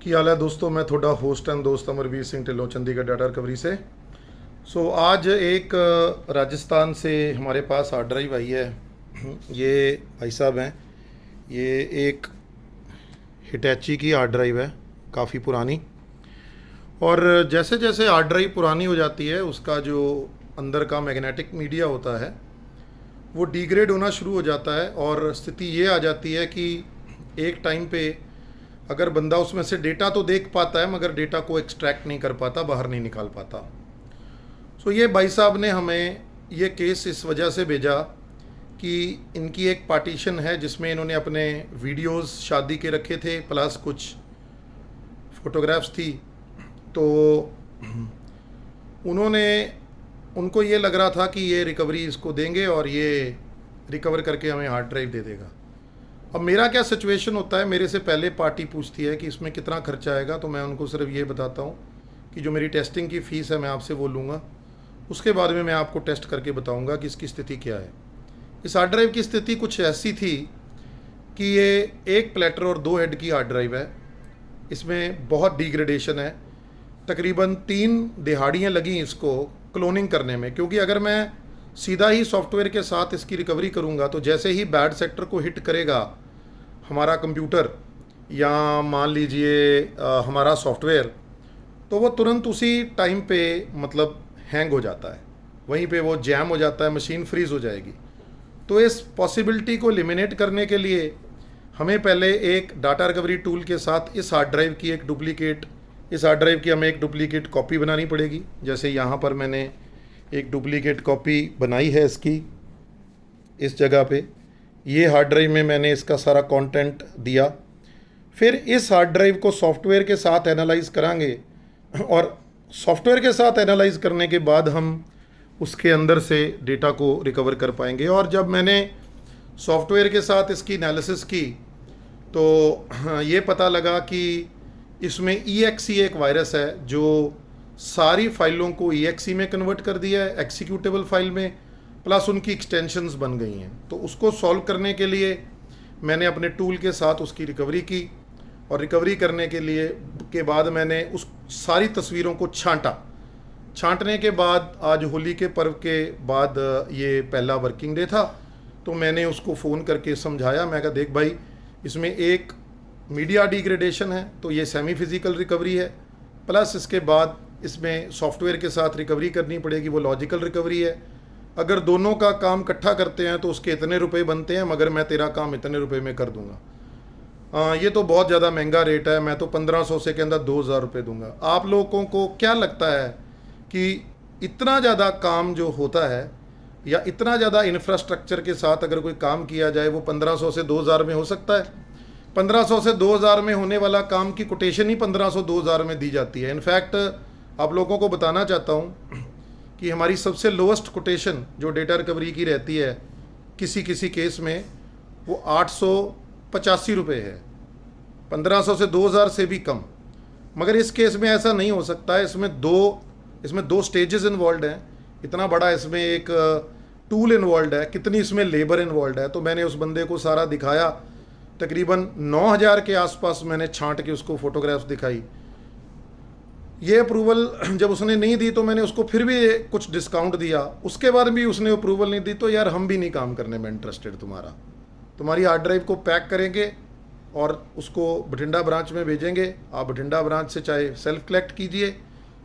ਕੀ ਹਾਲ ਹੈ ਦੋस्तों, मैं थोड़ा होस्ट एंड दोस्त अमरवीर सिंह ढिल्लों चंडीगढ़ डाटा रिकवरी से। आज एक राजस्थान से हमारे पास हार्ड ड्राइव आई है। ये भाई साहब हैं, ये एक हिटैची की हार्ड ड्राइव है, काफ़ी पुरानी। और जैसे जैसे हार्ड ड्राइव पुरानी हो जाती है उसका जो अंदर का मैग्नेटिक मीडिया होता है वो डिग्रेड होना शुरू हो जाता है और स्थिति ये आ जाती है कि एक टाइम पे अगर बंदा उसमें से डेटा तो देख पाता है मगर डेटा को एक्सट्रैक्ट नहीं कर पाता, बाहर नहीं निकाल पाता। ये भाई साहब ने हमें ये केस इस वजह से भेजा कि इनकी एक पार्टीशन है जिसमें इन्होंने अपने वीडियोस शादी के रखे थे प्लस कुछ फोटोग्राफ्स थी। तो उनको ये लग रहा था कि ये रिकवरी इसको देंगे और ये रिकवर करके हमें हार्ड ड्राइव दे देगा। अब मेरा क्या सिचुएशन होता है, मेरे से पहले पार्टी पूछती है कि इसमें कितना खर्चा आएगा, तो मैं उनको सिर्फ ये बताता हूँ कि जो मेरी टेस्टिंग की फ़ीस है मैं आपसे वो लूँगा, उसके बाद में मैं आपको टेस्ट करके बताऊँगा कि इसकी स्थिति क्या है। इस हार्ड ड्राइव की स्थिति कुछ ऐसी थी कि ये एक प्लेटर और 2 हेड की हार्ड ड्राइव है। इसमें बहुत डिग्रेडेशन है, तकरीबन 3 दिहाड़ियाँ लगी इसको क्लोनिंग करने में, क्योंकि अगर मैं सीधा ही सॉफ्टवेयर के साथ इसकी रिकवरी करूँगा तो जैसे ही बैड सेक्टर को हिट करेगा हमारा कंप्यूटर या मान लीजिए हमारा सॉफ्टवेयर, तो वो तुरंत उसी टाइम पे मतलब हैंग हो जाता है, वहीं पे वो जैम हो जाता है, मशीन फ्रीज़ हो जाएगी। तो इस पॉसिबिलिटी को एलिमिनेट करने के लिए हमें पहले एक डाटा रिकवरी टूल के साथ इस हार्ड ड्राइव की हमें एक डुप्लीकेट कॉपी बनानी पड़ेगी। जैसे यहाँ पर मैंने एक डुप्लीकेट कॉपी बनाई है इसकी, इस जगह पे ये हार्ड ड्राइव में मैंने इसका सारा कंटेंट दिया। फिर इस हार्ड ड्राइव को सॉफ्टवेयर के साथ एनालाइज करांगे और सॉफ्टवेयर के साथ एनालाइज करने के बाद हम उसके अंदर से डेटा को रिकवर कर पाएंगे। और जब मैंने सॉफ्टवेयर के साथ इसकी एनालिसिस की तो ये पता लगा कि इसमें EXE एक वायरस है जो सारी फाइलों को EXE में कन्वर्ट कर दिया है, एक्सिक्यूटेबल फाइल में, प्लस उनकी एक्सटेंशंस बन गई हैं। तो उसको सॉल्व करने के लिए मैंने अपने टूल के साथ उसकी रिकवरी की और रिकवरी करने के बाद मैंने उस सारी तस्वीरों को छांटने के बाद आज होली के पर्व के बाद ये पहला वर्किंग डे था, तो मैंने उसको फ़ोन करके समझाया। मैं कहा देख भाई, इसमें एक मीडिया डिग्रेडेशन है तो ये सेमी फिज़िकल रिकवरी है, प्लस इसके बाद इसमें सॉफ्टवेयर के साथ रिकवरी करनी पड़ेगी, वो लॉजिकल रिकवरी है। अगर दोनों का काम इकट्ठा करते हैं तो उसके इतने रुपए बनते हैं, मगर मैं तेरा काम इतने रुपए में कर दूंगा। ये तो बहुत ज़्यादा महंगा रेट है, मैं तो 1500 से के अंदर 2000 रुपये दूंगा। आप लोगों को क्या लगता है कि इतना ज़्यादा काम जो होता है या इतना ज़्यादा इंफ्रास्ट्रक्चर के साथ अगर कोई काम किया जाए वो 1500 से 2000 में हो सकता है? 1500 से 2000 में होने वाला काम की कोटेशन ही 1500-2000 में दी जाती है। इनफैक्ट आप लोगों को बताना चाहता हूँ कि हमारी सबसे लोएस्ट कोटेशन जो डेटा रिकवरी की रहती है किसी किसी केस में वो 885 रुपये है, 1500 से 2000 से भी कम। मगर इस केस में ऐसा नहीं हो सकता है, इसमें दो स्टेजेस इन्वॉल्व हैं, इतना बड़ा इसमें एक टूल इन्वॉल्व है, कितनी इसमें लेबर इन्वॉल्व है। तो मैंने उस बंदे को सारा दिखाया, तकरीबन 9000 के आसपास मैंने छांट के उसको फ़ोटोग्राफ्स दिखाई। ये अप्रूवल जब उसने नहीं दी तो मैंने उसको फिर भी कुछ डिस्काउंट दिया, उसके बाद भी उसने अप्रूवल नहीं दी। तो यार हम भी नहीं काम करने में इंटरेस्टेड, तुम्हारी हार्ड ड्राइव को पैक करेंगे और उसको बठिंडा ब्रांच में भेजेंगे। आप बठिंडा ब्रांच से चाहे सेल्फ कलेक्ट कीजिए,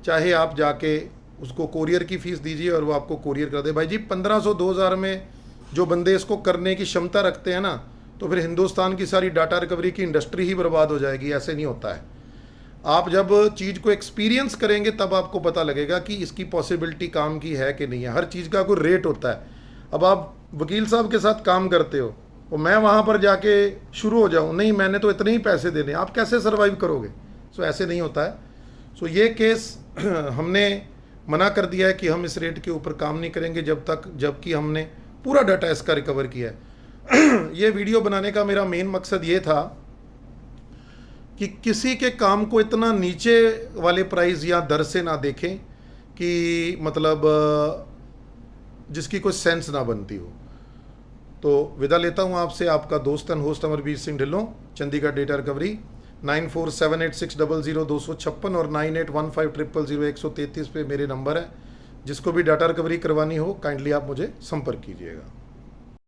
चाहे आप जाके उसको कोरियर की फ़ीस दीजिए और वो आपको कोरियर कर दे। भाई जी 1500-2000 में जो बंदे इसको करने की क्षमता रखते हैं ना, तो फिर हिंदुस्तान की सारी डाटा रिकवरी की इंडस्ट्री ही बर्बाद हो जाएगी। ऐसे नहीं होता है। आप जब चीज़ को एक्सपीरियंस करेंगे तब आपको पता लगेगा कि इसकी पॉसिबिलिटी काम की है कि नहीं है। हर चीज़ का कोई रेट होता है। अब आप वकील साहब के साथ काम करते हो और मैं वहाँ पर जाके शुरू हो जाऊँ, नहीं मैंने तो इतने ही पैसे देने, आप कैसे सर्वाइव करोगे? ऐसे नहीं होता है। ये केस हमने मना कर दिया है कि हम इस रेट के ऊपर काम नहीं करेंगे जबकि हमने पूरा डाटा इसका रिकवर किया है। ये वीडियो बनाने का मेरा मेन मकसद ये था कि किसी के काम को इतना नीचे वाले प्राइस या दर से ना देखें कि मतलब जिसकी कोई सेंस ना बनती हो। तो विदा लेता हूँ आपसे, आपका दोस्त and host Amarvir Singh Dhillon, Chandigarh data recovery. 9478600256 और 9815000133 पे मेरे नंबर है। जिसको भी डाटा रिकवरी करवानी हो काइंडली आप मुझे संपर्क कीजिएगा।